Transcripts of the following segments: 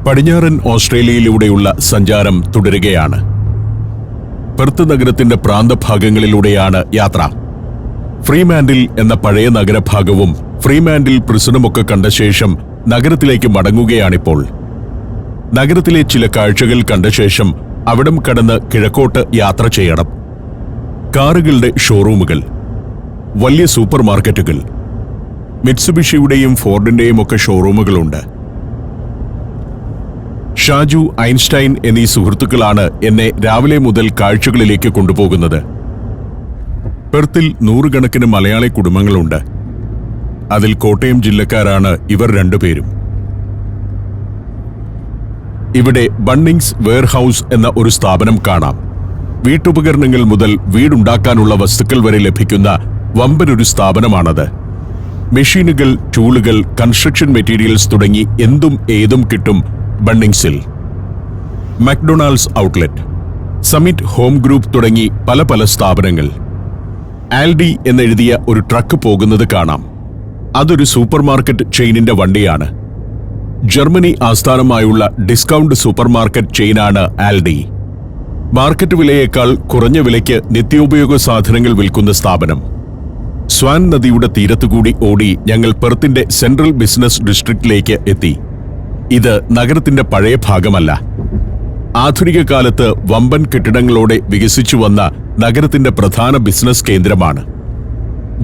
പടിഞ്ഞാറൻ ഓസ്ട്രേലിയയിലൂടെയുള്ള സഞ്ചാരം തുടരുകയാണ്. പെർത്ത് നഗരത്തിന്റെ പ്രാന്തഭാഗങ്ങളിലൂടെയാണ് യാത്ര. ഫ്രീമാൻഡിൽ എന്ന പഴയ നഗരഭാഗവും ഫ്രീമാൻഡിൽ പ്രിസണുമൊക്കെ കണ്ട ശേഷം നഗരത്തിലേക്ക് മടങ്ങുകയാണിപ്പോൾ. നഗരത്തിലെ ചില കാഴ്ചകൾ കണ്ട ശേഷം അവിടം കടന്ന് കിഴക്കോട്ട് യാത്ര ചെയ്യണം. കാറുകളുടെ ഷോറൂമുകൾ, വലിയ സൂപ്പർ മാർക്കറ്റുകൾ, മിറ്റ്സുബിഷിയുടെയും ഫോർഡിന്റെയും ഒക്കെ ഷോറൂമുകളുണ്ട്. ഷാജു, ഐൻസ്റ്റൈൻ എന്നീ സുഹൃത്തുക്കളാണ് എന്നെ രാവിലെ മുതൽ കാഴ്ചകളിലേക്ക് കൊണ്ടുപോകുന്നത്. പെർത്തിൽ 100 കണക്കിന് മലയാളി കുടുംബങ്ങളുണ്ട്. അതിൽ കോട്ടയം ജില്ലക്കാരാണ് ഇവർ രണ്ടുപേരും. ഇവിടെ ബണ്ണിങ്സ് വെയർഹൌസ് എന്ന ഒരു സ്ഥാപനം കാണാം. വീട്ടുപകരണങ്ങൾ മുതൽ വീടുണ്ടാക്കാനുള്ള വസ്തുക്കൾ വരെ ലഭിക്കുന്ന വമ്പനൊരു സ്ഥാപനമാണത്. മെഷീനുകൾ, ടൂളുകൾ, കൺസ്ട്രക്ഷൻ മെറ്റീരിയൽസ് തുടങ്ങി എന്തും ഏതും കിട്ടും ബണ്ണിങ്സിൽ. McDonald's outlet, Summit Home Group തുടങ്ങി പല പല സ്ഥാപനങ്ങൾ. ആൽഡി എന്നെഴുതിയ ഒരു ട്രക്ക് പോകുന്നത് കാണാം. അതൊരു സൂപ്പർ മാർക്കറ്റ് ചെയിനിന്റെ വണ്ടിയാണ്. ജർമ്മനി ആസ്ഥാനമായുള്ള ഡിസ്കൗണ്ട് സൂപ്പർ മാർക്കറ്റ് ചെയിനാണ് ആൽഡി. മാർക്കറ്റ് വിലയേക്കാൾ കുറഞ്ഞ വിലയ്ക്ക് നിത്യോപയോഗ സാധനങ്ങൾ വിൽക്കുന്ന സ്ഥാപനം. സ്വാൻ നദിയുടെ തീരത്തുകൂടി ഓടി ഞങ്ങൾ പെർത്തിന്റെ സെൻട്രൽ ബിസിനസ് ഡിസ്ട്രിക്റ്റിലേക്ക് എത്തി. ഇത് നഗരത്തിന്റെ പഴയ ഭാഗമല്ല. ആധുനിക കാലത്ത് വമ്പൻ കെട്ടിടങ്ങളോടെ വികസിച്ചു വന്ന നഗരത്തിന്റെ പ്രധാന ബിസിനസ് കേന്ദ്രമാണ്.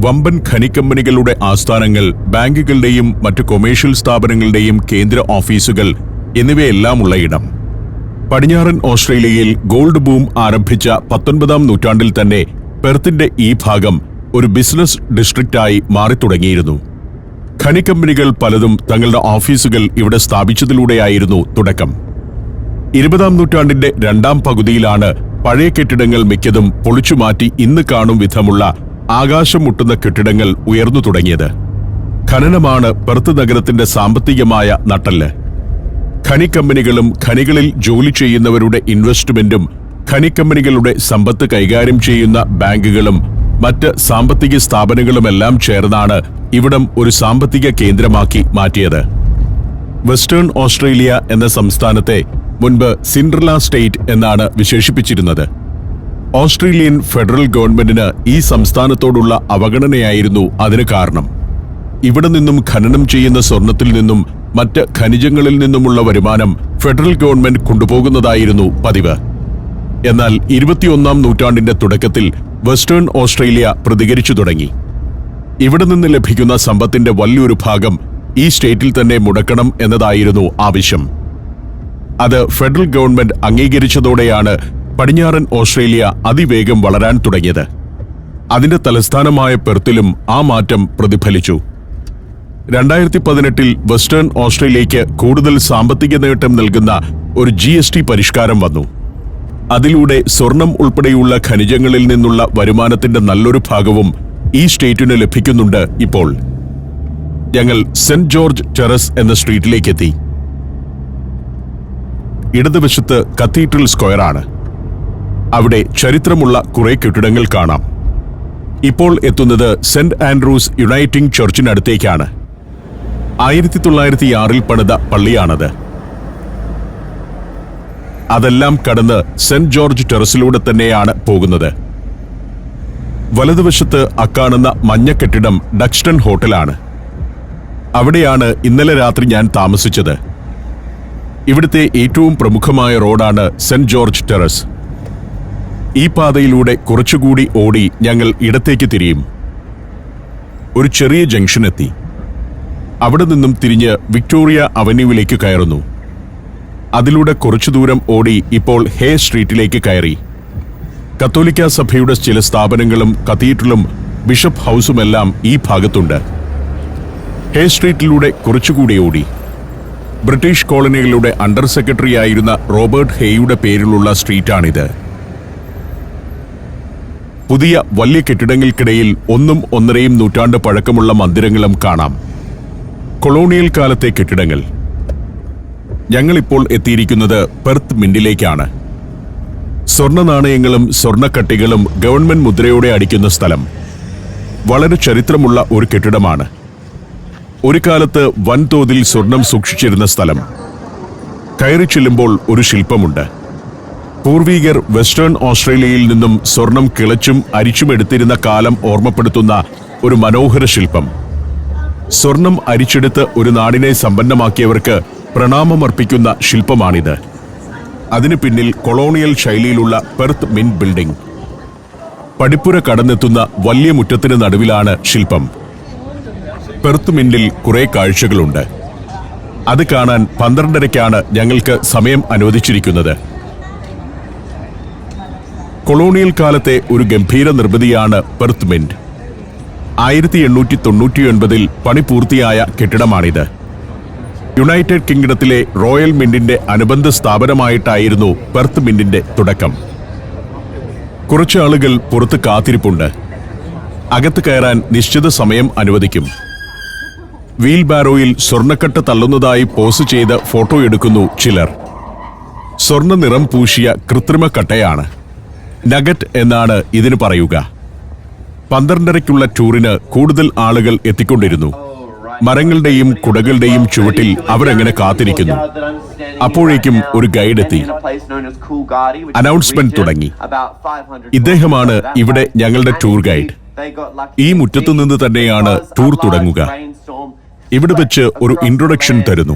വമ്പൻ ഖനിക്കമ്പനികളുടെ ആസ്ഥാനങ്ങൾ, ബാങ്കുകളുടെയും മറ്റു കൊമേഴ്ഷ്യൽ സ്ഥാപനങ്ങളുടെയും കേന്ദ്ര ഓഫീസുകൾ എന്നിവയെല്ലാമുള്ള ഇടം. പടിഞ്ഞാറൻ ഓസ്ട്രേലിയയിൽ ഗോൾഡ് ബൂം ആരംഭിച്ച 19-ാം നൂറ്റാണ്ടിൽ തന്നെ പെർത്തിന്റെ ഈ ഭാഗം ഒരു ബിസിനസ് ഡിസ്ട്രിക്റ്റായി മാറിത്തുടങ്ങിയിരുന്നു. ഖനിക്കമ്പനികൾ പലതും തങ്ങളുടെ ഓഫീസുകൾ ഇവിടെ സ്ഥാപിച്ചതിലൂടെയായിരുന്നു തുടക്കം. 20-ാം നൂറ്റാണ്ടിന്റെ 2ാം പകുതിയിലാണ് പഴയ കെട്ടിടങ്ങൾ മിക്കതും പൊളിച്ചുമാറ്റി ഇന്ന് കാണും വിധമുള്ള ആകാശം മുട്ടുന്ന കെട്ടിടങ്ങൾ ഉയർന്നു തുടങ്ങിയത്. ഖനനമാണ് പെർത്ത് നഗരത്തിന്റെ സാമ്പത്തികമായ നട്ടെല്ല്. ഖനിക്കമ്പനികളും ഖനികളിൽ ജോലി ചെയ്യുന്നവരുടെ ഇൻവെസ്റ്റ്മെന്റും ഖനിക്കമ്പനികളുടെ സമ്പത്ത് കൈകാര്യം ചെയ്യുന്ന ബാങ്കുകളും മറ്റ് സാമ്പത്തിക സ്ഥാപനങ്ങളുമെല്ലാം ചേർന്നാണ് ഇവിടം ഒരു സാമ്പത്തിക കേന്ദ്രമാക്കി മാറ്റിയത്. വെസ്റ്റേൺ ഓസ്ട്രേലിയ എന്ന സംസ്ഥാനത്തെ മുൻപ് സിൻഡ്രല സ്റ്റേറ്റ് എന്നാണ് വിശേഷിപ്പിച്ചിരുന്നത്. ഓസ്ട്രേലിയൻ ഫെഡറൽ ഗവൺമെന്റിന് ഈ സംസ്ഥാനത്തോടുള്ള അവഗണനയായിരുന്നു അതിന് കാരണം. ഇവിടെ നിന്നും ഖനനം ചെയ്യുന്ന സ്വർണത്തിൽ നിന്നും മറ്റ് ഖനിജങ്ങളിൽ നിന്നുമുള്ള വരുമാനം ഫെഡറൽ ഗവൺമെന്റ് കൊണ്ടുപോകുന്നതായിരുന്നു പതിവ്. എന്നാൽ 21-ാം നൂറ്റാണ്ടിന്റെ തുടക്കത്തിൽ വെസ്റ്റേൺ ഓസ്ട്രേലിയ പ്രതികരിച്ചു തുടങ്ങി. ഇവിടെ നിന്ന് ലഭിക്കുന്ന സമ്പത്തിന്റെ വലിയൊരു ഭാഗം ഈ സ്റ്റേറ്റിൽ തന്നെ മുടക്കണം എന്നതായിരുന്നു ആവശ്യം. അത് ഫെഡറൽ ഗവൺമെന്റ് അംഗീകരിച്ചതോടെയാണ് പടിഞ്ഞാറൻ ഓസ്ട്രേലിയ അതിവേഗം വളരാൻ തുടങ്ങിയത്. അതിന്റെ തലസ്ഥാനമായ പെർത്തിലും ആ മാറ്റം പ്രതിഫലിച്ചു. 2018-ൽ വെസ്റ്റേൺ ഓസ്ട്രേലിയയ്ക്ക് കൂടുതൽ സാമ്പത്തിക നേട്ടം നൽകുന്ന ഒരു GST പരിഷ്കാരം വന്നു. അതിലൂടെ സ്വർണം ഉൾപ്പെടെയുള്ള ഖനിജങ്ങളിൽ നിന്നുള്ള വരുമാനത്തിന്റെ നല്ലൊരു ഭാഗവും ഈ സ്റ്റേറ്റിന് ലഭിക്കുന്നുണ്ട്. ഇപ്പോൾ ഞങ്ങൾ സെന്റ് ജോർജ് ടെറസ് എന്ന സ്ട്രീറ്റിലേക്കെത്തി. ഇടതുവശത്ത് കത്തീഡ്രൽ സ്ക്വയറാണ്. അവിടെ ചരിത്രമുള്ള കുറെ കെട്ടിടങ്ങൾ കാണാം. ഇപ്പോൾ എത്തുന്നത് സെന്റ് ആൻഡ്രൂസ് യുണൈറ്റിംഗ് ചർച്ചിനടുത്തേക്കാണ്. 1906-ൽ പണിത പള്ളിയാണത്. അതെല്ലാം കടന്ന് സെന്റ് ജോർജ് ടെറസിലൂടെ തന്നെയാണ് പോകുന്നത്. വലതുവശത്ത് അക്കാണുന്ന മഞ്ഞ കെട്ടിടം ഡക്സ്റ്റൺ ഹോട്ടലാണ്. അവിടെയാണ് ഇന്നലെ രാത്രി ഞാൻ താമസിച്ചത്. ഇവിടുത്തെ ഏറ്റവും പ്രമുഖമായ റോഡാണ് സെന്റ് ജോർജ് ടെറസ്. ഈ പാതയിലൂടെ കുറച്ചുകൂടി ഓടി ഞങ്ങൾ ഇടത്തേക്ക് തിരിയും. ഒരു ചെറിയ ജംഗ്ഷനെത്തി. അവിടെ നിന്നും തിരിഞ്ഞ് വിക്ടോറിയ അവന്യൂവിലേക്ക് കയറുന്നു. അതിലൂടെ കുറച്ചു ദൂരം ഓടി ഇപ്പോൾ ഹേ സ്ട്രീറ്റിലേക്ക് കയറി. കത്തോലിക്ക സഭയുടെ ചില സ്ഥാപനങ്ങളും കത്തീഡ്രലും ബിഷപ്പ് ഹൗസുമെല്ലാം ഈ ഭാഗത്തുണ്ട്. ഹേ സ്ട്രീറ്റിലൂടെ കുറച്ചുകൂടി ഓടി ബ്രിട്ടീഷ് കോളനികളുടെ അണ്ടർ സെക്രട്ടറിയായിരുന്ന റോബർട്ട് ഹേയുടെ പേരിലുള്ള സ്ട്രീറ്റാണിത്. പുതിയ വലിയ കെട്ടിടങ്ങൾക്കിടയിൽ 1 1.5 നൂറ്റാണ്ട് പഴക്കമുള്ള മന്ദിരങ്ങളും കാണാം. കൊളോണിയൽ കാലത്തെ കെട്ടിടങ്ങൾ. ഞങ്ങളിപ്പോൾ എത്തിയിരിക്കുന്നത് പെർത്ത് മിന്റിലേക്കാണ്. സ്വർണ്ണ നാണയങ്ങളും സ്വർണ്ണക്കട്ടികളും ഗവൺമെന്റ് മുദ്രയോടെ അടിക്കുന്ന സ്ഥലം. വളരെ ചരിത്രമുള്ള ഒരു കെട്ടിടമാണ്. ഒരു കാലത്ത് വൻതോതിൽ സ്വർണം സൂക്ഷിച്ചിരുന്ന സ്ഥലം. കയറി ചെല്ലുമ്പോൾ ഒരു ശില്പമുണ്ട്. പൂർവീകർ വെസ്റ്റേൺ ഓസ്ട്രേലിയയിൽ നിന്നും സ്വർണം കിളച്ചും അരിച്ചുമെടുത്തിരുന്ന കാലം ഓർമ്മപ്പെടുത്തുന്ന ഒരു മനോഹര ശില്പം. സ്വർണം അരിച്ചെടുത്ത് ഒരു നാടിനെ സമ്പന്നമാക്കിയവർക്ക് പ്രണാമമർപ്പിക്കുന്ന ശില്പമാണിത്. അതിനു പിന്നിൽ കൊളോണിയൽ ശൈലിയിലുള്ള പെർത്ത് മിന്റ് ബിൽഡിംഗ്. പടിപ്പുര കടന്നെത്തുന്ന വലിയ മുറ്റത്തിന് നടുവിലാണ് ശില്പം. പെർത്ത് മിന്റിൽ കുറെ കാഴ്ചകളുണ്ട്. അത് കാണാൻ 12:30-ക്കാണ് ഞങ്ങൾക്ക് സമയം അനുവദിച്ചിരിക്കുന്നത്. കൊളോണിയൽ കാലത്തെ ഒരു ഗംഭീര നിർമ്മിതിയാണ് പെർത്ത് മിന്റ്. 1899-ൽ പണി പൂർത്തിയായ കെട്ടിടമാണിത്. യുണൈറ്റഡ് കിങ്ഡത്തിലെ റോയൽ മിന്റിന്റെ അനുബന്ധ സ്ഥാപനമായിട്ടായിരുന്നു പെർത്ത് മിന്റിന്റെ തുടക്കം. കുറച്ച് ആളുകൾ പുറത്ത് കാത്തിരിപ്പുണ്ട്. അകത്ത് കയറാൻ നിശ്ചിത സമയം അനുവദിക്കും. വീൽ ബാരോയിൽ സ്വർണ്ണക്കട്ട തള്ളുന്നതായി പോസ് ചെയ്ത് ഫോട്ടോ എടുക്കുന്നു ചിലർ. സ്വർണ്ണ നിറം പൂശിയ കൃത്രിമ കട്ടയാണ്. നഗറ്റ് എന്നാണ് ഇതിന് പറയുക. 12:30-ക്കുള്ള ടൂറിന് കൂടുതൽ ആളുകൾ എത്തിക്കൊണ്ടിരുന്നു. മരങ്ങളുടെയും കുടകളുടെയും ചുവട്ടിൽ അവരങ്ങനെ കാത്തിരിക്കുന്നു. അപ്പോഴേക്കും ഒരു ഗൈഡ് എത്തി. അനൗൺസ്മെന്റ് തുടങ്ങി. ഇദ്ദേഹമാണ് ഇവിടെ ഞങ്ങളുടെ ടൂർ ഗൈഡ്. ഈ മുറ്റത്തു നിന്ന് തന്നെയാണ് ടൂർ തുടങ്ങുക. ഇവിടെ വെച്ച് ഒരു ഇൻട്രൊഡക്ഷൻ തരുന്നു.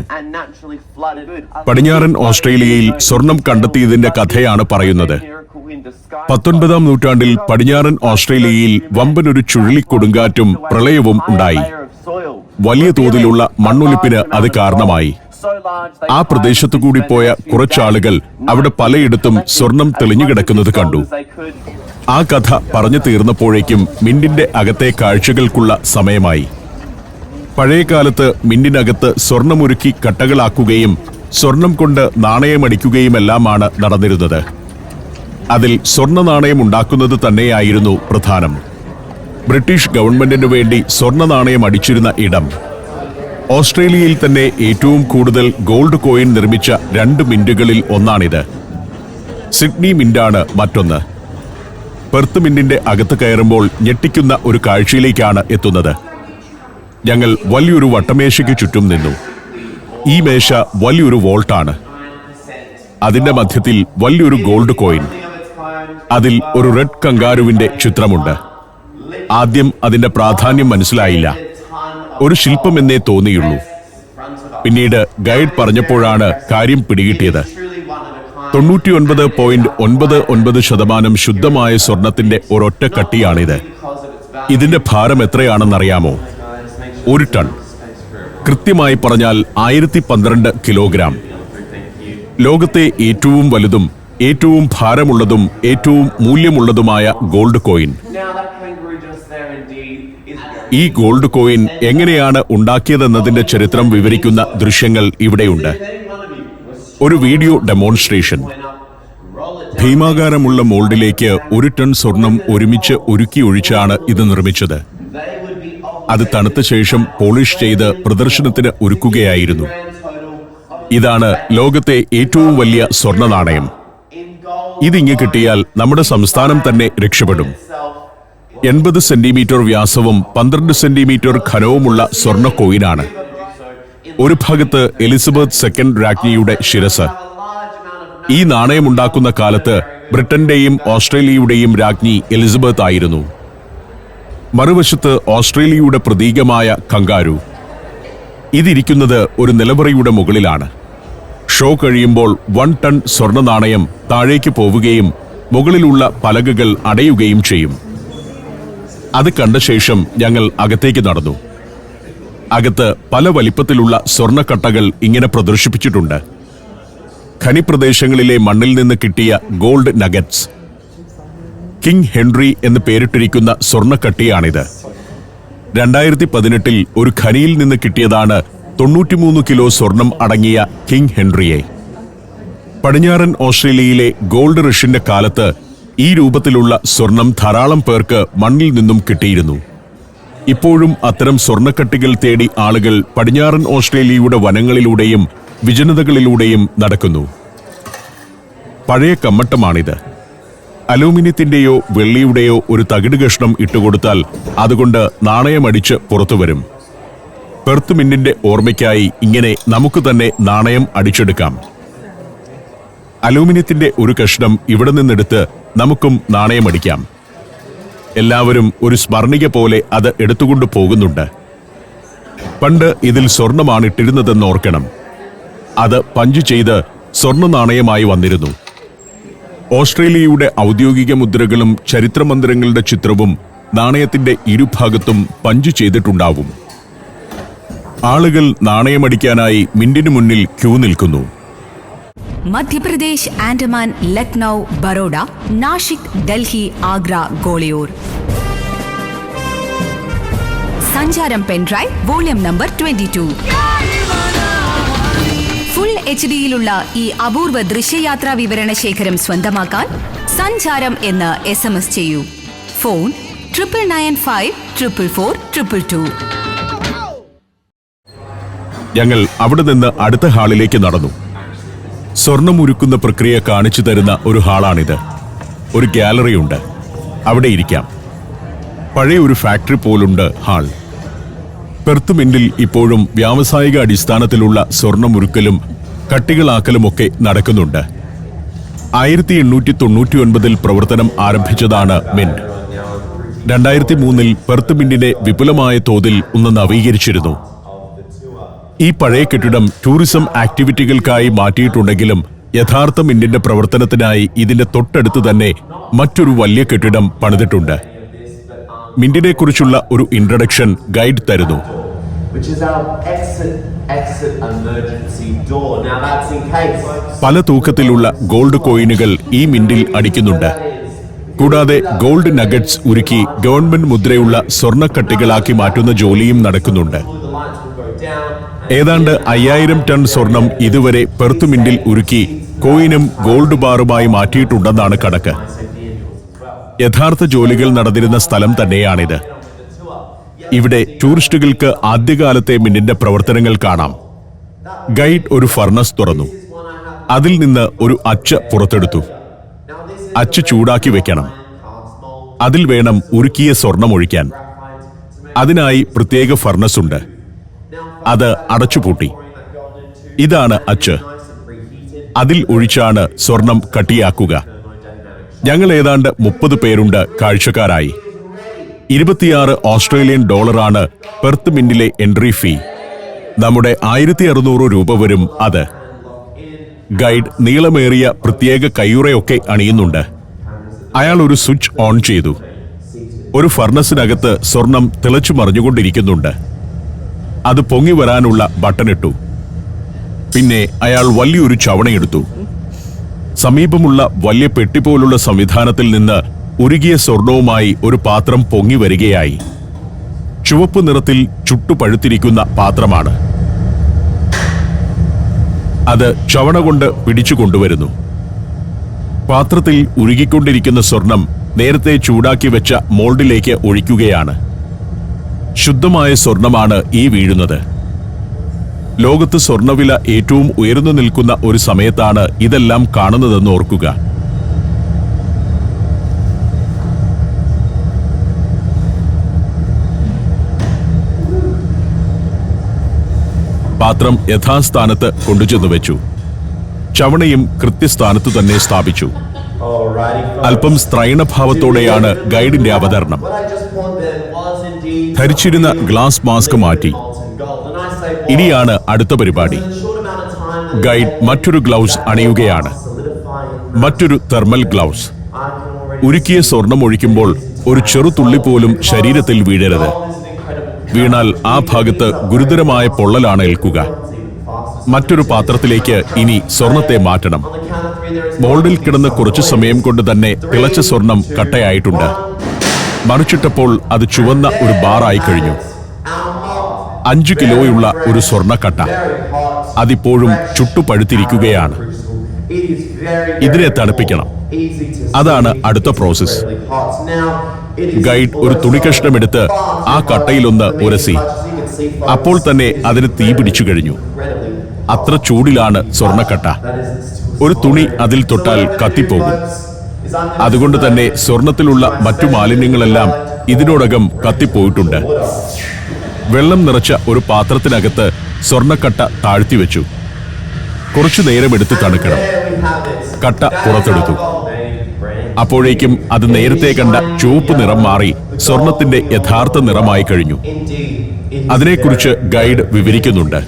പടിഞ്ഞാറൻ ഓസ്ട്രേലിയയിൽ സ്വർണം കണ്ടെത്തിയതിന്റെ കഥയാണ് പറയുന്നത്. 19-ാം നൂറ്റാണ്ടിൽ പടിഞ്ഞാറൻ ഓസ്ട്രേലിയയിൽ വമ്പനൊരു ചുഴലിക്കൊടുങ്കാറ്റും പ്രളയവും ഉണ്ടായി. വലിയ തോതിലുള്ള മണ്ണൊലിപ്പിന് അത് കാരണമായി. ആ പ്രദേശത്തുകൂടി പോയ കുറച്ചാളുകൾ അവിടെ പലയിടത്തും സ്വർണം തെളിഞ്ഞുകിടക്കുന്നത് കണ്ടു. ആ കഥ പറഞ്ഞു തീർന്നപ്പോഴേക്കും മിന്റിന്റെ അകത്തെ കാഴ്ചകൾക്കുള്ള സമയമായി. പഴയകാലത്ത് മിന്റിനകത്ത് സ്വർണമൊരുക്കി കട്ടകളാക്കുകയും സ്വർണം കൊണ്ട് നാണയമടിക്കുകയുമെല്ലാമാണ് നടന്നിരുന്നത്. അതിൽ സ്വർണ്ണ നാണയം ഉണ്ടാക്കുന്നത് തന്നെയായിരുന്നു പ്രധാനം. ബ്രിട്ടീഷ് ഗവൺമെന്റിനു വേണ്ടി സ്വർണ്ണ നാണയം അടിച്ചിരുന്ന ഇടം. ഓസ്ട്രേലിയയിൽ തന്നെ ഏറ്റവും കൂടുതൽ ഗോൾഡ് കോയിൻ നിർമ്മിച്ച 2 മിന്റുകളിൽ ഒന്നാണിത്. സിഡ്നി മിന്റാണ് മറ്റൊന്ന്. പെർത്ത് മിന്റിന്റെ അകത്ത് കയറുമ്പോൾ ഞെട്ടിക്കുന്ന ഒരു കാഴ്ചയിലേക്കാണ് എത്തുന്നത്. ഞങ്ങൾ വലിയൊരു വട്ടമേശയ്ക്ക് ചുറ്റും നിന്നു. ഈ മേശ വലിയൊരു വോൾട്ടാണ്. അതിന്റെ മധ്യത്തിൽ വലിയൊരു ഗോൾഡ് കോയിൻ. അതിൽ ഒരു റെഡ് കങ്കാരുവിന്റെ ചിത്രമുണ്ട്. ആദ്യം അതിന്റെ പ്രാധാന്യം മനസ്സിലായില്ല. ഒരു ശില്പമെന്നേ തോന്നിയുള്ളൂ. പിന്നീട് ഗൈഡ് പറഞ്ഞപ്പോഴാണ് കാര്യം പിടികിട്ടിയത്. 99.99% ശുദ്ധമായ സ്വർണത്തിന്റെ ഒരൊറ്റ കട്ടിയാണിത്. ഇതിന്റെ ഭാരം എത്രയാണെന്നറിയാമോ? 1 ടൺ. കൃത്യമായി പറഞ്ഞാൽ 1012 കിലോഗ്രാം. ലോകത്തെ ഏറ്റവും വലുതും ഏറ്റവും ഭാരമുള്ളതും ഏറ്റവും മൂല്യമുള്ളതുമായ ഗോൾഡ് കോയിൻ. ഈ ഗോൾഡ് കോയിൻ എങ്ങനെയാണ് ഉണ്ടാക്കിയതെന്നതിന്റെ ചരിത്രം വിവരിക്കുന്ന ദൃശ്യങ്ങൾ ഇവിടെയുണ്ട്. ഒരു വീഡിയോ ഡെമോൺസ്ട്രേഷൻ. ഭീമാകാരമുള്ള മോൾഡിലേക്ക് 1 ടൺ സ്വർണം ഒരുമിച്ച് ഉരുക്കി ഒഴിച്ചാണ് ഇത് നിർമ്മിച്ചത്. അത് തണുത്ത ശേഷം പോളിഷ് ചെയ്ത് പ്രദർശനത്തിന് ഒരുക്കുകയായിരുന്നു. ഇതാണ് ലോകത്തെ ഏറ്റവും വലിയ സ്വർണ്ണ നാണയം. ഇതിങ്ങ് കിട്ടിയാൽ നമ്മുടെ സംസ്ഥാനം തന്നെ രക്ഷപ്പെടും. 80 സെന്റിമീറ്റർ വ്യാസവും 12 സെന്റിമീറ്റർ ഘനവുമുള്ള സ്വർണ്ണ കോയിനാണ്. ഒരു ഭാഗത്ത് എലിസബത്ത് സെക്കൻഡ് രാജ്ഞിയുടെ ശിരസ്. ഈ നാണയമുണ്ടാക്കുന്ന കാലത്ത് ബ്രിട്ടന്റെയും ഓസ്ട്രേലിയയുടെയും രാജ്ഞി എലിസബത്ത് ആയിരുന്നു. മറുവശത്ത് ഓസ്ട്രേലിയയുടെ പ്രതീകമായ കങ്കാരു. ഇതിരിക്കുന്നത് ഒരു നിലവറയുടെ മുകളിലാണ്. ഷോ കഴിയുമ്പോൾ 1 ടൺ സ്വർണ്ണ നാണയം താഴേക്ക് പോവുകയും മുകളിലുള്ള പലകകൾ അടയുകയും ചെയ്യും. അത് കണ്ട ശേഷം ഞങ്ങൾ അകത്തേക്ക് നടന്നു. അകത്ത് പല വലിപ്പത്തിലുള്ള സ്വർണ്ണക്കട്ടകൾ ഇങ്ങനെ പ്രദർശിപ്പിച്ചിട്ടുണ്ട്. ഖനിപ്രദേശങ്ങളിലെ മണ്ണിൽ നിന്ന് കിട്ടിയ ഗോൾഡ് നഗറ്റ്സ്. കിങ് ഹെൻറി എന്ന് പേരിട്ടിരിക്കുന്ന സ്വർണ്ണക്കട്ടിയാണിത്. 2018-ൽ ഒരു ഖനിയിൽ നിന്ന് കിട്ടിയതാണ് 93 കിലോ സ്വർണം അടങ്ങിയ കിങ് ഹെൻറിയെ. പടിഞ്ഞാറൻ ഓസ്ട്രേലിയയിലെ ഗോൾഡ് റഷിന്റെ കാലത്ത് ഈ രൂപത്തിലുള്ള സ്വർണം ധാരാളം പേർക്ക് മണ്ണിൽ നിന്നും കിട്ടിയിരുന്നു. ഇപ്പോഴും അത്തരം സ്വർണ്ണക്കട്ടികൾ തേടി ആളുകൾ പടിഞ്ഞാറൻ ഓസ്ട്രേലിയയുടെ വനങ്ങളിലൂടെയും വിജനതകളിലൂടെയും നടക്കുന്നു. പഴയ കമ്മട്ടമാണിത്. അലൂമിനിയത്തിന്റെയോ വെള്ളിയുടെയോ ഒരു തകിട് കഷ്ണം ഇട്ടുകൊടുത്താൽ അതുകൊണ്ട് നാണയമടിച്ച് പുറത്തുവരും. പെർത്ത് മിന്റിന്റെ ഓർമ്മയ്ക്കായി ഇങ്ങനെ നമുക്ക് തന്നെ നാണയം അടിച്ചെടുക്കാം. അലൂമിനിയത്തിന്റെ ഒരു കഷ്ണം ഇവിടെ നിന്നെടുത്ത് നമുക്കും നാണയമടിക്കാം. എല്ലാവരും ഒരു സ്മരണിക പോലെ അത് എടുത്തുകൊണ്ട് പോകുന്നുണ്ട്. പണ്ട് ഇതിൽ സ്വർണമാണ് ഇട്ടിരുന്നതെന്ന് ഓർക്കണം. അത് പഞ്ച് ചെയ്ത് സ്വർണ്ണ നാണയമായി വന്നിരുന്നു. ഓസ്ട്രേലിയയുടെ ഔദ്യോഗിക മുദ്രകളും ചരിത്രമന്ദിരങ്ങളുടെ ചിത്രവും നാണയത്തിന്റെ ഇരുഭാഗത്തും പഞ്ച് ചെയ്തിട്ടുണ്ടാവും. ആളുകൾ നാണയമടിക്കാനായി മിന്റിനു മുന്നിൽ ക്യൂ നിൽക്കുന്നു. മധ്യപ്രദേശ്, ആൻഡമാൻ, ലക്നൗ, ബറോഡ, നാഷിക്, ഡൽഹി, ആഗ്ര, ഗോളിയോർ. സഞ്ചാരം പെൻഡ്രൈവ് വോള്യം നമ്പർ 22. ഫുൾ HD-യിലുള്ള ഈ അപൂർവ ദൃശ്യയാത്രാ വിവരണ ശേഖരം സ്വന്തമാക്കാൻ സഞ്ചാരം എന്ന് SMS ചെയ്യൂ. ഫോൺ 9995444222. ഞങ്ങൾ അവിടെ നിന്ന് അടുത്ത ഹാളിലേക്ക് നടന്നു. സ്വർണം ഉരുക്കുന്ന പ്രക്രിയ കാണിച്ചു തരുന്ന ഒരു ഹാളാണിത്. ഒരു ഗാലറിയുണ്ട്, അവിടെ ഇരിക്കാം. പഴയ ഒരു ഫാക്ടറി പോലുണ്ട് ഹാൾ. പെർത്ത് മിന്റിൽ ഇപ്പോഴും വ്യാവസായിക അടിസ്ഥാനത്തിലുള്ള സ്വർണ്ണമുരുക്കലും കട്ടികളാക്കലുമൊക്കെ നടക്കുന്നുണ്ട്. 1899 പ്രവർത്തനം ആരംഭിച്ചതാണ് മിന്റ്. 2003 പെർത്ത് മിന്റിനെ വിപുലമായ തോതിൽ ഒന്ന് നവീകരിച്ചിരുന്നു. ഈ പഴയ കെട്ടിടം ടൂറിസം ആക്ടിവിറ്റികൾക്കായി മാറ്റിയിട്ടുണ്ടെങ്കിലും യഥാർത്ഥ മിന്റിന്റെ പ്രവർത്തനത്തിനായി ഇതിന്റെ തൊട്ടടുത്ത് തന്നെ മറ്റൊരു വലിയ കെട്ടിടം പണിതിട്ടുണ്ട്. മിന്റിനെ കുറിച്ചുള്ള ഒരു ഇൻട്രഡക്ഷൻ ഗൈഡ് തരുന്നു. പല തൂക്കത്തിലുള്ള ഗോൾഡ് കോയിനുകൾ ഈ മിന്റിൽ അടിക്കുന്നുണ്ട്. കൂടാതെ ഗോൾഡ് നഗറ്റ്സ് ഉരുക്കി ഗവൺമെന്റ് മുദ്രയുള്ള സ്വർണ്ണക്കട്ടികളാക്കി മാറ്റുന്ന ജോലിയും നടക്കുന്നുണ്ട്. ഏതാണ്ട് 5000 ടൺ സ്വർണം ഇതുവരെ പെർത്ത് മിന്റിൽ ഉരുക്കി കോയിനും ഗോൾഡ് ബാറുമായി മാറ്റിയിട്ടുണ്ടെന്നാണ് കണക്ക്. യഥാർത്ഥ ജോലികൾ നടന്നിരുന്ന സ്ഥലം തന്നെയാണിത്. ഇവിടെ ടൂറിസ്റ്റുകൾക്ക് ആദ്യകാലത്തെ മിന്റിന്റെ പ്രവർത്തനങ്ങൾ കാണാം. ഗൈഡ് ഒരു ഫർണസ് തുറന്നു. അതിൽ നിന്ന് ഒരു അച്ച് പുറത്തെടുത്തു. അച്ച് ചൂടാക്കി വെക്കണം. അതിൽ വേണം ഉരുക്കിയ സ്വർണം ഒഴിക്കാൻ. അതിനായി പ്രത്യേക ഫർണസ് ഉണ്ട്. അത് അടച്ചുപൂട്ടി. ഇതാണ് അച്ച്. അതിൽ ഒഴിച്ചാണ് സ്വർണം കട്ടിയാക്കുക. ഞങ്ങൾ ഏതാണ്ട് 30 പേരുണ്ട് കാഴ്ചക്കാരായി. 26 ഓസ്ട്രേലിയൻ ഡോളറാണ് പെർത്ത് മിന്റിലെ എൻട്രി ഫീ. നമ്മുടെ 1600 രൂപ വരും അത്. ഗൈഡ് നീളമേറിയ പ്രത്യേക കയ്യുറയൊക്കെ അണിയുന്നുണ്ട്. അയാൾ ഒരു സ്വിച്ച് ഓൺ ചെയ്തു. ഒരു ഫർണസിനകത്ത് സ്വർണം തിളച്ചു മറിഞ്ഞുകൊണ്ടിരിക്കുന്നുണ്ട്. അത് പൊങ്ങി വരാനുള്ള ബട്ടണിട്ടു. പിന്നെ അയാൾ വലിയൊരു ചവണയെടുത്തു. സമീപമുള്ള വലിയ പെട്ടി പോലുള്ള സംവിധാനത്തിൽ നിന്ന് ഉരുകിയ സ്വർണവുമായി ഒരു പാത്രം പൊങ്ങി വരികയായി. ചുവപ്പ് നിറത്തിൽ ചുട്ടുപഴുത്തിരിക്കുന്ന പാത്രമാണ്. അത് ചവണ കൊണ്ട് പിടിച്ചു കൊണ്ടുവരുന്നു. പാത്രത്തിൽ ഉരുകിക്കൊണ്ടിരിക്കുന്ന സ്വർണം നേരത്തെ ചൂടാക്കി വെച്ച മോൾഡിലേക്ക് ഒഴിക്കുകയാണ്. ശുദ്ധമായ സ്വർണമാണ് ഈ വീഴുന്നത്. ലോകത്ത് സ്വർണ്ണവില ഏറ്റവും ഉയർന്നു നിൽക്കുന്ന ഒരു സമയത്താണ് ഇതെല്ലാം കാണുന്നതെന്ന് ഓർക്കുക. പാത്രം യഥാസ്ഥാനത്ത് കൊണ്ടുചെന്നു വെച്ചു. ചവണയും കൃത്യസ്ഥാനത്ത് തന്നെ സ്ഥാപിച്ചു. അല്പം സ്ത്രൈണഭാവത്തോടെയാണ് ഗൈഡിന്റെ അവതരണം. ധരിച്ചിരുന്ന ഗ്ലാസ് മാസ്ക് മാറ്റി. ഇനിയാണ് അടുത്ത പരിപാടി. ഗൈഡ് മറ്റൊരു ഗ്ലൗസ് അണിയുകയാണ്. മറ്റൊരു തെർമൽ ഗ്ലൗസ്. ഉരുക്കിയ സ്വർണം ഒഴിക്കുമ്പോൾ ഒരു ചെറുതുള്ളി പോലും ശരീരത്തിൽ വീഴരുത്. വീണാൽ ആ ഭാഗത്ത് ഗുരുതരമായ പൊള്ളലാണ് ഏൽക്കുക. മറ്റൊരു പാത്രത്തിലേക്ക് ഇനി സ്വർണത്തെ മാറ്റണം. മോൾഡിൽ കിടന്ന് കുറച്ചു സമയം കൊണ്ട് തന്നെ തിളച്ച സ്വർണം കട്ടയായിട്ടുണ്ട്. മറിച്ചിട്ടപ്പോൾ അത് ചുവന്ന ഒരു ബാറായി കഴിഞ്ഞു. 5 കിലോയുള്ള ഒരു സ്വർണ്ണക്കട്ട. അതിപ്പോഴും ചുട്ടുപഴുത്തിരിക്കുകയാണ്. ഇതിനെ തണുപ്പിക്കണം. അതാണ് അടുത്ത പ്രോസസ്. ഗൈഡ് ഒരു തുണിക്കഷ്ണമെടുത്ത് ആ കട്ടയിലൊന്ന് ഉരസി. അപ്പോൾ തന്നെ അതിന് തീ പിടിച്ചു കഴിഞ്ഞു. അത്ര ചൂടിലാണ് സ്വർണ്ണക്കട്ട. ഒരു തുണി അതിൽ തൊട്ടാൽ കത്തിപ്പോകും. അതുകൊണ്ട് തന്നെ സ്വർണത്തിലുള്ള മറ്റു മാലിന്യങ്ങളെല്ലാം ഇതിനോടകം കത്തിപ്പോയിട്ടുണ്ട്. വെള്ളം നിറച്ച ഒരു പാത്രത്തിനകത്ത് സ്വർണ്ണക്കട്ട താഴ്ത്തിവെച്ചു. കുറച്ചു നേരമെടുത്ത് തണുക്കണം. കട്ട പുറത്തെടുത്തു. അപ്പോഴേക്കും അത് നേരത്തെ കണ്ട ചുവപ്പ് നിറം മാറി സ്വർണത്തിന്റെ യഥാർത്ഥ നിറമായി കഴിഞ്ഞു. അതിനെക്കുറിച്ച് ഗൈഡ് വിവരിക്കുന്നുണ്ട്.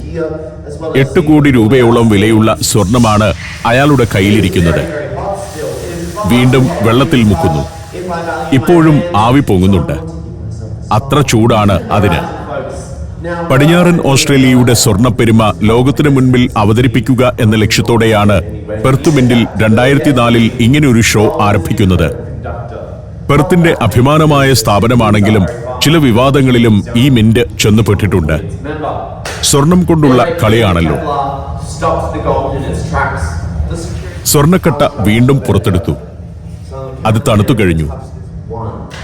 8 കോടി രൂപയോളം വിലയുള്ള സ്വർണമാണ് അയാളുടെ കയ്യിലിരിക്കുന്നത്. വീണ്ടും വെള്ളത്തിൽ മുക്കുന്നു. ഇപ്പോഴും ആവി പൊങ്ങുന്നുണ്ട്. അത്ര ചൂടാണ് അതിന്. പടിഞ്ഞാറൻ ഓസ്ട്രേലിയയുടെ സ്വർണ്ണപ്പെരുമ ലോകത്തിനു മുൻപിൽ അവതരിപ്പിക്കുക എന്ന ലക്ഷ്യത്തോടെയാണ് പെർത്ത് മിന്റിൽ 2004 ഇങ്ങനെയൊരു ഷോ ആരംഭിക്കുന്നത്. പെർത്തിന്റെ അഭിമാനമായ സ്ഥാപനമാണെങ്കിലും ചില വിവാദങ്ങളിലും ഈ മിന്റ് ചെന്നുപെട്ടിട്ടുണ്ട്. സ്വർണം കൊണ്ടുള്ള കളിയാണല്ലോ. സ്വർണ്ണക്കട്ട വീണ്ടും പുറത്തെടുത്തു. അത് തണുത്തു കഴിഞ്ഞു.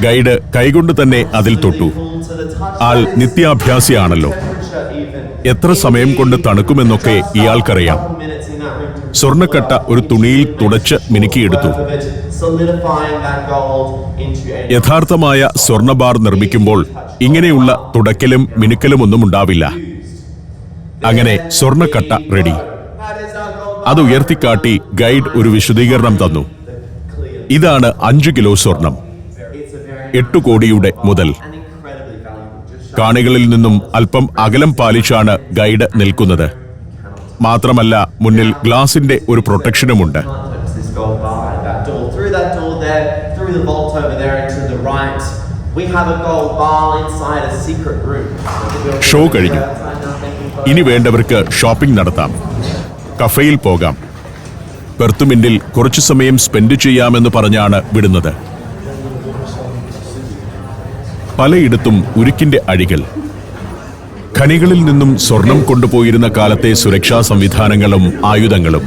ഗൈഡ് കൈകൊണ്ട് തന്നെ അതിൽ തൊട്ടു. ആൾ നിത്യാഭ്യാസിയാണല്ലോ. എത്ര സമയം കൊണ്ട് തണുക്കുമെന്നൊക്കെ ഇയാൾക്കറിയാം. സ്വർണ്ണക്കട്ട ഒരു തുണിയിൽ തുടച്ച് മിനുക്കിയെടുത്തു. യഥാർത്ഥമായ സ്വർണ്ണബാർ നിർമ്മിക്കുമ്പോൾ ഇങ്ങനെയുള്ള തുടക്കലും മിനുക്കലും ഒന്നും ഉണ്ടാവില്ല. അങ്ങനെ സ്വർണ്ണക്കട്ട റെഡി. അത് ഉയർത്തിക്കാട്ടി ഗൈഡ് ഒരു വിശദീകരണം തന്നു. ഇതാണ് 5 കിലോ സ്വർണം, 8 കോടിയുടെ മുതൽ. കാണികളിൽ നിന്നും അല്പം അകലം പാലിച്ചാണ് ഗൈഡ് നിൽക്കുന്നത്. മാത്രമല്ല, മുന്നിൽ ഗ്ലാസിന്റെ ഒരു പ്രൊട്ടക്ഷനുമുണ്ട്. ഷോ കഴിഞ്ഞു. ഇനി വേണ്ടവർക്ക് ഷോപ്പിംഗ് നടത്താം, കഫേയിൽ പോകാം. പെർത്ത് മിന്റിൽ കുറച്ചു സമയം സ്പെൻഡ് ചെയ്യാമെന്ന് പറഞ്ഞാണ് വിടുന്നത്. പലയിടത്തും ഉരുക്കിന്റെ അഴികൾ. ഖനികളിൽ നിന്നും സ്വർണം കൊണ്ടുപോയിരുന്ന കാലത്തെ സുരക്ഷാ സംവിധാനങ്ങളും ആയുധങ്ങളും.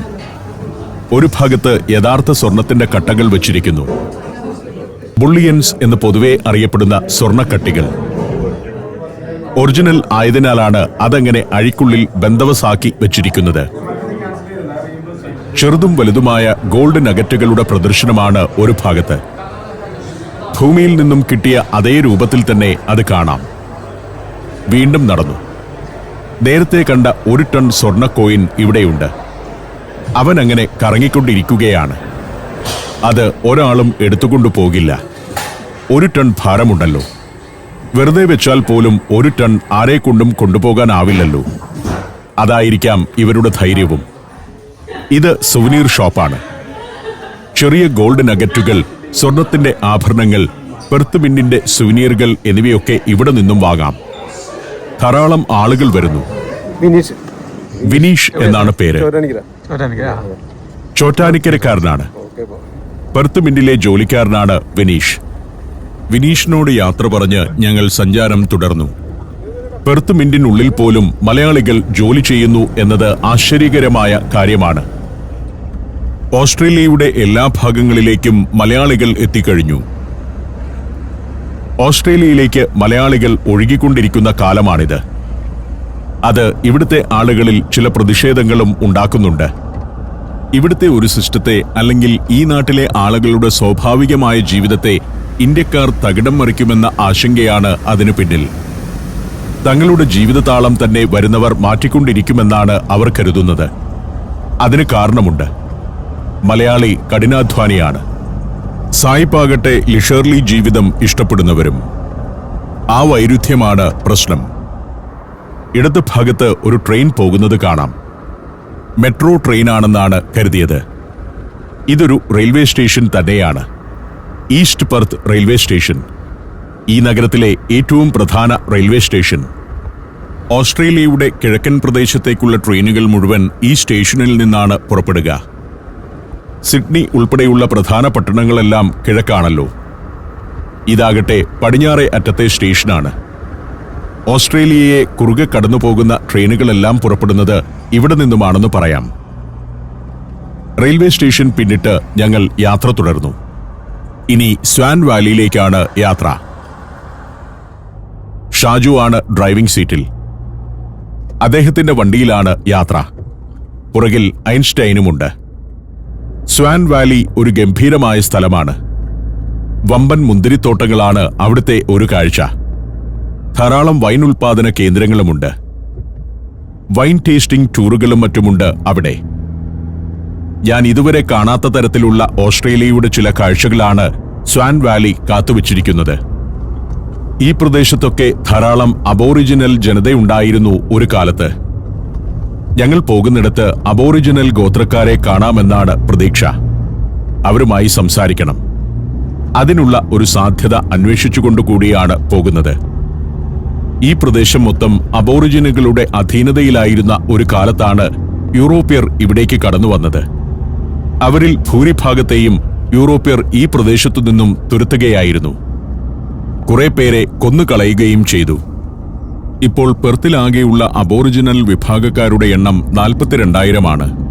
ഒരു ഭാഗത്ത് യഥാർത്ഥ സ്വർണത്തിന്റെ കട്ടകൾ വച്ചിരിക്കുന്നു. ബുള്ളിയൻസ് എന്ന് പൊതുവെ അറിയപ്പെടുന്ന സ്വർണക്കട്ടികൾ. ഒറിജിനൽ ആയതിനാലാണ് അതങ്ങനെ അഴിക്കുള്ളിൽ ബന്ദവസാക്കി വെച്ചിരിക്കുന്നത്. ചെറുതും വലുതുമായ ഗോൾഡ് നഗറ്റുകളുടെ പ്രദർശനമാണ് ഒരു ഭാഗത്ത്. ഭൂമിയിൽ നിന്നും കിട്ടിയ അതേ രൂപത്തിൽ തന്നെ അത് കാണാം. വീണ്ടും നടന്നു. നേരത്തെ കണ്ട 1 ടൺ സ്വർണ്ണ കോയിൻ ഇവിടെയുണ്ട്. അവൻ അങ്ങനെ കറങ്ങിക്കൊണ്ടിരിക്കുകയാണ്. അത് ഒരാളും എടുത്തുകൊണ്ടു പോകില്ല. 1 ടൺ ഭാരമുണ്ടല്ലോ. വെറുതെ വെച്ചാൽ പോലും 1 ടൺ ആരെക്കൊണ്ടും കൊണ്ടുപോകാനാവില്ലല്ലോ. അതായിരിക്കാം ഇവരുടെ ധൈര്യവും. ഇത് സുവനീർ ഷോപ്പാണ്. ചെറിയ ഗോൾഡ് നഗറ്റുകൾ, സ്വർണത്തിന്റെ ആഭരണങ്ങൾ, പെർത്ത് മിന്റിന്റെ സുവനീറുകൾ എന്നിവയൊക്കെ ഇവിടെ നിന്നും വാങ്ങാം. ധാരാളം ആളുകൾ വരുന്നു. വിനീഷ് എന്നാണ് പേര്. ചോറ്റാനിക്കരക്കാരനാണ്. പെർത്ത് മിന്റിലെ ജോലിക്കാരനാണ് വിനീഷ്. വിനീഷിനോട് യാത്ര പറഞ്ഞ് ഞങ്ങൾ സഞ്ചാരം തുടർന്നു. പെർത്ത് മിന്റിനുള്ളിൽ പോലും മലയാളികൾ ജോലി ചെയ്യുന്നു എന്നത് ആശ്ചര്യകരമായ കാര്യമാണ്. ഓസ്ട്രേലിയയുടെ എല്ലാ ഭാഗങ്ങളിലേക്കും മലയാളികൾ എത്തിക്കഴിഞ്ഞു. ഓസ്ട്രേലിയയിലേക്ക് മലയാളികൾ ഒഴുകിക്കൊണ്ടിരിക്കുന്ന കാലമാണിത്. അത് ഇവിടുത്തെ ആളുകളിൽ ചില പ്രതിഷേധങ്ങളും ഉണ്ടാക്കുന്നുണ്ട്. ഇവിടുത്തെ ഒരു സിസ്റ്റത്തെ, അല്ലെങ്കിൽ ഈ നാട്ടിലെ ആളുകളുടെ സ്വാഭാവികമായ ജീവിതത്തെ ഇന്ത്യക്കാർ തകിടം മറിക്കുമെന്ന ആശങ്കയാണ് അതിനു പിന്നിൽ. തങ്ങളുടെ ജീവിതതാളം തന്നെ വരുന്നവർ മാറ്റിക്കൊണ്ടിരിക്കുമെന്നാണ് അവർ കരുതുന്നത്. അതിന് കാരണമുണ്ട്. മലയാളി കഠിനാധ്വാനിയാണ്. സായിപ്പാകട്ടെ ലിഷർലി ജീവിതം ഇഷ്ടപ്പെടുന്നവരും. ആ വൈരുദ്ധ്യമാണ് പ്രശ്നം. ഇടത് ഭാഗത്ത് ഒരു ട്രെയിൻ പോകുന്നത് കാണാം. മെട്രോ ട്രെയിനാണെന്നാണ് കരുതിയത്. ഇതൊരു റെയിൽവേ സ്റ്റേഷൻ തന്നെയാണ്. East Perth railway station. ഈ നഗരത്തിലെ ഏറ്റവും പ്രധാന റെയിൽവേ സ്റ്റേഷൻ. ഓസ്ട്രേലിയയുടെ കിഴക്കൻ പ്രദേശത്തേക്കുള്ള ട്രെയിനുകൾ മുഴുവൻ ഈ സ്റ്റേഷനിൽ നിന്നാണ് പുറപ്പെടുക. സിഡ്നി ഉൾപ്പെടെയുള്ള പ്രധാന പട്ടണങ്ങളെല്ലാം കിഴക്കാണല്ലോ. ഇതാകട്ടെ പടിഞ്ഞാറേ അറ്റത്തെ സ്റ്റേഷനാണ്. ഓസ്ട്രേലിയയെ കുറുകെ കടന്നുപോകുന്ന ട്രെയിനുകളെല്ലാം പുറപ്പെടുന്നത് ഇവിടെ നിന്നുമാണെന്ന് പറയാം. റെയിൽവേ സ്റ്റേഷൻ പിന്നിട്ട് ഞങ്ങൾ യാത്ര തുടർന്നു. ഇനി സ്വാൻ വാലിയിലേക്കാണ് യാത്ര. ഷാജു ആണ് ഡ്രൈവിംഗ് സീറ്റിൽ. അദ്ദേഹത്തിന്റെ വണ്ടിയിലാണ് യാത്ര. പുറകിൽ ഐൻസ്റ്റൈനുമുണ്ട്. സ്വാൻ വാലി ഒരു ഗംഭീരമായ സ്ഥലമാണ്. വമ്പൻ മുന്തിരിത്തോട്ടങ്ങളാണ് അവിടുത്തെ ഒരു കാഴ്ച. ധാരാളം വൈൻ ഉൽപാദന കേന്ദ്രങ്ങളുമുണ്ട്. വൈൻ ടേസ്റ്റിംഗ് ടൂറുകളും മറ്റുമുണ്ട് അവിടെ. ഞാൻ ഇതുവരെ കാണാത്ത തരത്തിലുള്ള ഓസ്ട്രേലിയയുടെ ചില കാഴ്ചകളാണ് സ്വാൻ വാലി കാത്തുവച്ചിരിക്കുന്നത്. ഈ പ്രദേശത്തൊക്കെ ധാരാളം അബോറിജിനൽ ജനതയുണ്ടായിരുന്നു ഒരു കാലത്ത്. ഞങ്ങൾ പോകുന്നിടത്ത് അബോറിജിനൽ ഗോത്രക്കാരെ കാണാമെന്നാണ് പ്രതീക്ഷ. അവരുമായി സംസാരിക്കണം. അതിനുള്ള ഒരു സാധ്യത അന്വേഷിച്ചുകൊണ്ടുകൂടിയാണ് പോകുന്നത്. ഈ പ്രദേശം മൊത്തം അബോറിജിനുകളുടെ അധീനതയിലായിരുന്ന ഒരു കാലത്താണ് യൂറോപ്യർ ഇവിടേക്ക് കടന്നുവന്നത്. അവരിൽ ഭൂരിഭാഗത്തെയും യൂറോപ്യർ ഈ പ്രദേശത്തു നിന്നും തുരത്തുകയായിരുന്നു. കുറെ പേരെ കൊന്നുകളയുകയും ചെയ്തു. ഇപ്പോൾ പെർത്തിലാകെയുള്ള അബോറിജിനൽ വിഭാഗക്കാരുടെ എണ്ണം 42,000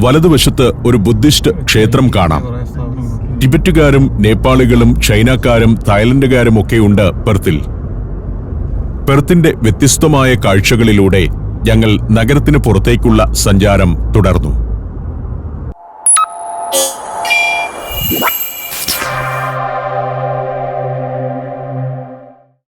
വലതുവശത്ത് ഒരു ബുദ്ധിസ്റ്റ് ക്ഷേത്രം കാണാം. ടിബറ്റുകാരും നേപ്പാളികളും ചൈനക്കാരും തായ്ലൻഡുകാരും ഒക്കെയുണ്ട് പെർത്തിൽ. പെർത്തിന്റെ വ്യത്യസ്തമായ കാഴ്ചകളിലൂടെ ഞങ്ങൾ നഗരത്തിന് പുറത്തേക്കുള്ള സഞ്ചാരം തുടർന്നു.